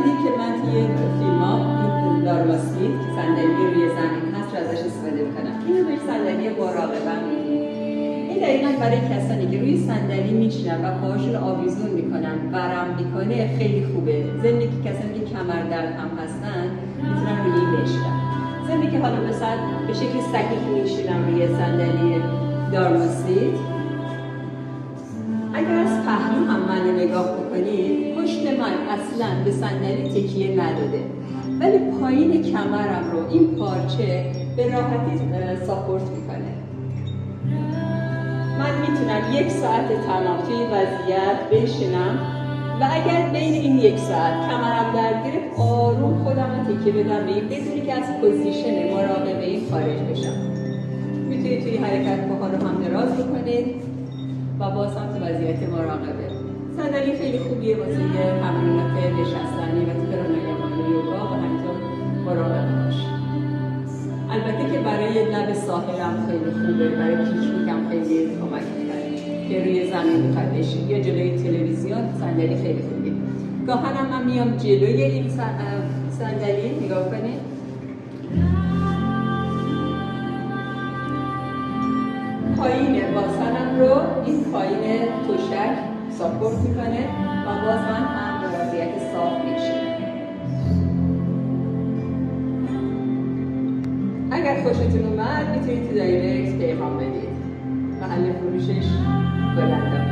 دیدید که من توی فیلم ها این دارماسلیت که صندلی روی زمین هست رو ازش استفاده میکنم. اینو به صندلی مراقبه میگیم. این دقیقا برای کسانی که روی صندلی میشینن و پاهاشون آویزون میکنن ورم میکنه خیلی خوبه. ضمن که کسانی که کمر درد هم هستن میتونن روی این بشینن. ضمن که حالا به شکل سکی که میشینم روی صندلی دارماسلیت، اگر از پهلو هم منو نگاه بکنید، پشت من اصلا به صندلی تکیه نداده، ولی پایین کمرم رو این پارچه به راحتی ساپورت میکنه. من میتونم 1 ساعت تمام توی این وضعیت بشینم و اگر بین این 1 ساعت کمرم درد گرفت آروم خودم رو تکیه بدم به این بدونی که از پوزیشن مراقبه این خارج بشم. میتونید توی حرکت پاها رو هم دراز بکنید و باز هم تو وضعیت مراقبه. صندلی خیلی خوبیه واسه تمرینات نشستنی و پرانایاما یوگا و همینطور مراقبه باشه. البته که برای لب ساحلم خیلی خوبه، برای پیکنیک هم خیلی کمک می‌کنه که روی زمین می‌خواد بشین یا جلوی تلویزیون. صندلی خیلی خوبیه. گاهن هم من میام جلوی این صندلی نگاه کنید، پایین باسنم رو این پایین توشک ساپورت میکنه و باز من هم به وضعیت صاف میشینم. اگر خوشتون اومد میتونید تو دایرکت پیغام بدید. محل فروشش بلندم.